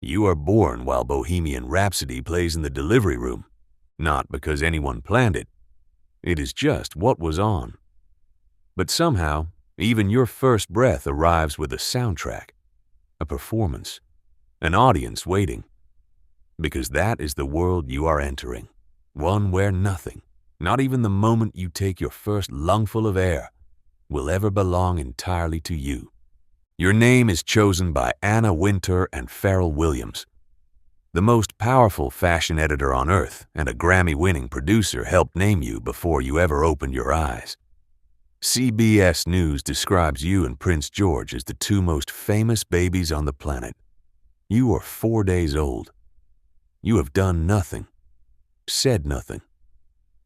You are born while Bohemian Rhapsody plays in the delivery room, not because anyone planned it. It is just what was on. But somehow, even your first breath arrives with a soundtrack, a performance, an audience waiting. Because that is the world you are entering, one where nothing, not even the moment you take your first lungful of air, will ever belong entirely to you. Your name is chosen by Anna Wintour and Pharrell Williams. The most powerful fashion editor on earth and a Grammy-winning producer helped name you before you ever opened your eyes. CBS News describes you and Prince George as the two most famous babies on the planet. You are 4 days old. You have done nothing, said nothing,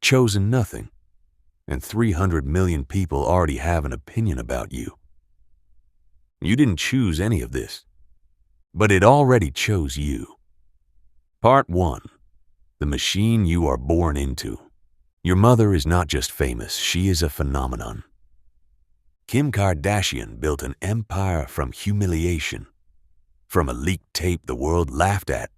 chosen nothing, and 300 million people already have an opinion about you. You didn't choose any of this, but it already chose you. Part 1. The machine you are born into. Your mother is not just famous, she is a phenomenon. Kim Kardashian built an empire from humiliation, from a leaked tape the world laughed at,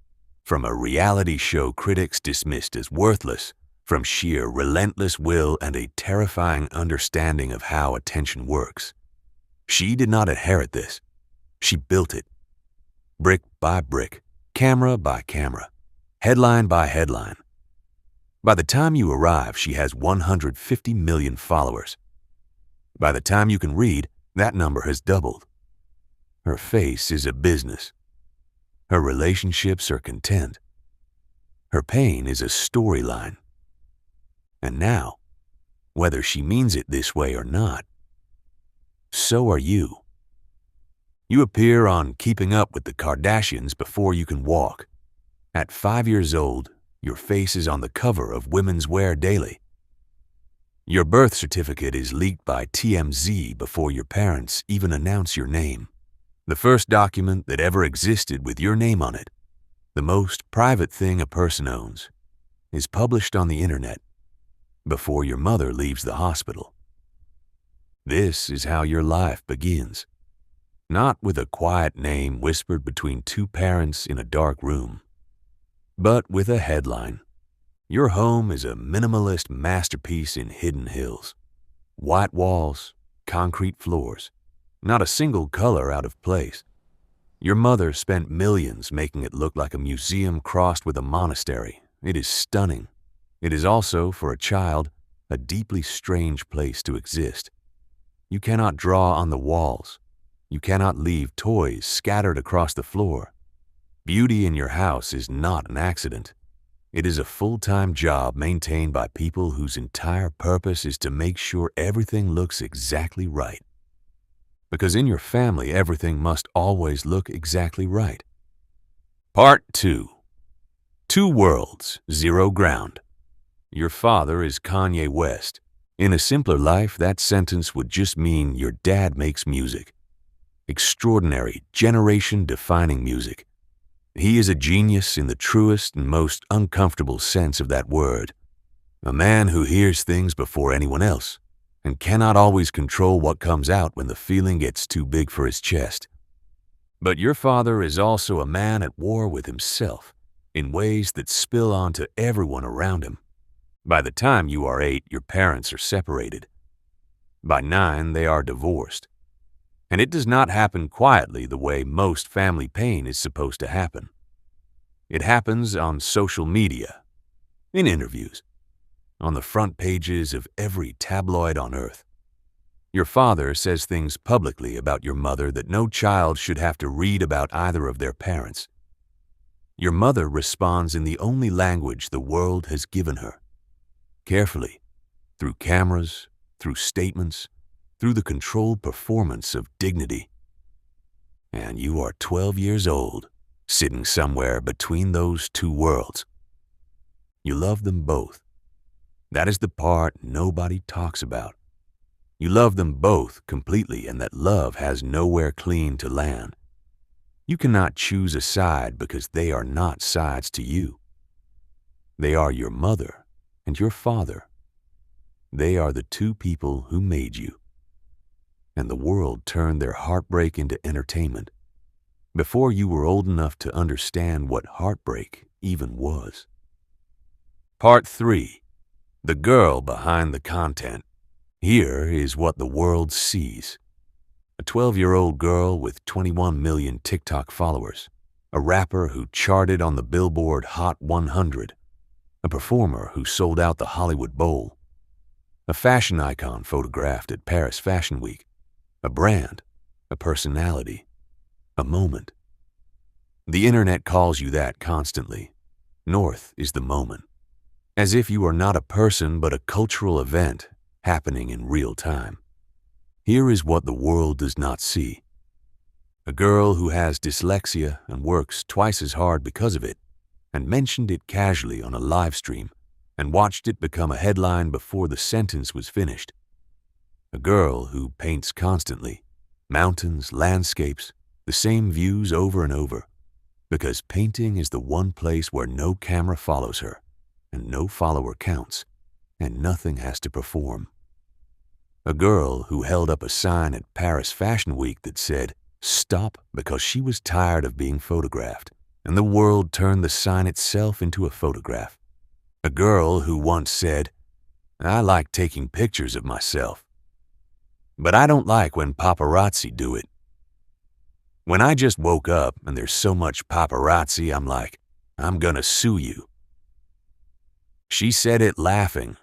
from a reality show critics dismissed as worthless, from sheer relentless will and a terrifying understanding of how attention works. She did not inherit this. She built it. Brick by brick, camera by camera, headline by headline. By the time you arrive, she has 150 million followers. By the time you can read, that number has doubled. Her face is a business. Her relationships are content. Her pain is a storyline. And now, whether she means it this way or not, so are you. You appear on Keeping Up with the Kardashians before you can walk. At 5 years old, your face is on the cover of Women's Wear Daily. Your birth certificate is leaked by TMZ before your parents even announce your name. The first document that ever existed with your name on it, the most private thing a person owns, is published on the internet before your mother leaves the hospital. This is how your life begins, not with a quiet name whispered between two parents in a dark room, but with a headline. Your home is a minimalist masterpiece in hidden hills. White walls, concrete floors, not a single color out of place. Your mother spent millions making it look like a museum crossed with a monastery. It is stunning. It is also, for a child, a deeply strange place to exist. You cannot draw on the walls. You cannot leave toys scattered across the floor. Beauty in your house is not an accident. It is a full-time job maintained by people whose entire purpose is to make sure everything looks exactly right. Because in your family, everything must always look exactly right. Part 2. Two worlds, zero ground. Your father is Kanye West. In a simpler life, that sentence would just mean your dad makes music. Extraordinary, generation-defining music. He is a genius in the truest and most uncomfortable sense of that word. A man who hears things before anyone else and cannot always control what comes out when the feeling gets too big for his chest. But your father is also a man at war with himself in ways that spill onto everyone around him. By the time you are 8, your parents are separated. By 9, they are divorced. And it does not happen quietly the way most family pain is supposed to happen. It happens on social media, in interviews, on the front pages of every tabloid on earth. Your father says things publicly about your mother that no child should have to read about either of their parents. Your mother responds in the only language the world has given her. Carefully, through cameras, through statements, through the controlled performance of dignity. And you are 12 years old, sitting somewhere between those two worlds. You love them both. That is the part nobody talks about. You love them both completely, and that love has nowhere clean to land. You cannot choose a side because they are not sides to you. They are your mother and your father. They are the two people who made you. And the world turned their heartbreak into entertainment. before you were old enough to understand what heartbreak even was. Part 3. The girl behind the content. Here is what the world sees. A 12-year-old girl with 21 million TikTok followers. A rapper who charted on the Billboard Hot 100. A performer who sold out the Hollywood Bowl. A fashion icon photographed at Paris Fashion Week. A brand. A personality. A moment. The internet calls you that constantly. North is the moment. As if you are not a person but a cultural event happening in real time. Here is what the world does not see. A girl who has dyslexia and works twice as hard because of it, and mentioned it casually on a live stream, and watched it become a headline before the sentence was finished. A girl who paints constantly, mountains, landscapes, the same views over and over, because painting is the one place where no camera follows her, and no follower counts, and nothing has to perform. A girl who held up a sign at Paris Fashion Week that said, "Stop," because she was tired of being photographed, and the world turned the sign itself into a photograph. A girl who once said, "I like taking pictures of myself, but I don't like when paparazzi do it. When I just woke up and there's so much paparazzi, I'm like, I'm gonna sue you." She said it laughing,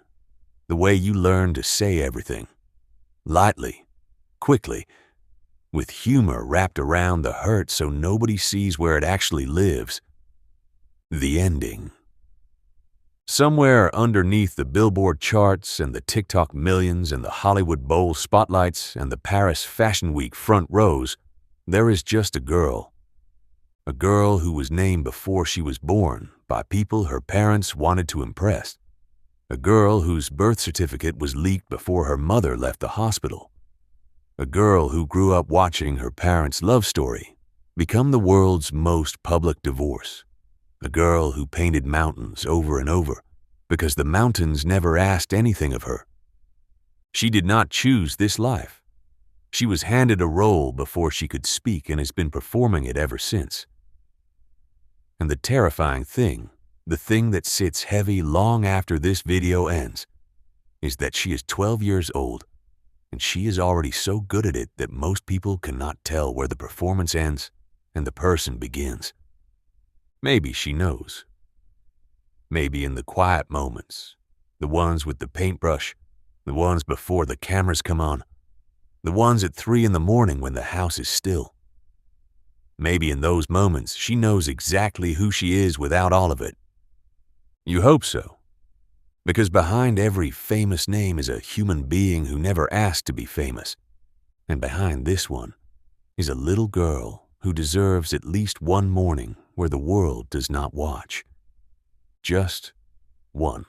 the way you learn to say everything. Lightly, quickly, with humor wrapped around the hurt so nobody sees where it actually lives. The ending. Somewhere underneath the Billboard charts and the TikTok millions and the Hollywood Bowl spotlights and the Paris Fashion Week front rows, there is just a girl. A girl who was named before she was born by people her parents wanted to impress. A girl whose birth certificate was leaked before her mother left the hospital. A girl who grew up watching her parents' love story become the world's most public divorce. A girl who painted mountains over and over because the mountains never asked anything of her. She did not choose this life. She was handed a role before she could speak and has been performing it ever since. And the terrifying thing, the thing that sits heavy long after this video ends, is that she is 12 years old, and she is already so good at it that most people cannot tell where the performance ends and the person begins. Maybe she knows. Maybe in the quiet moments, the ones with the paintbrush, the ones before the cameras come on, the ones at 3 in the morning when the house is still. Maybe in those moments she knows exactly who she is without all of it. You hope so, because behind every famous name is a human being who never asked to be famous, and behind this one is a little girl who deserves at least one morning where the world does not watch. Just one.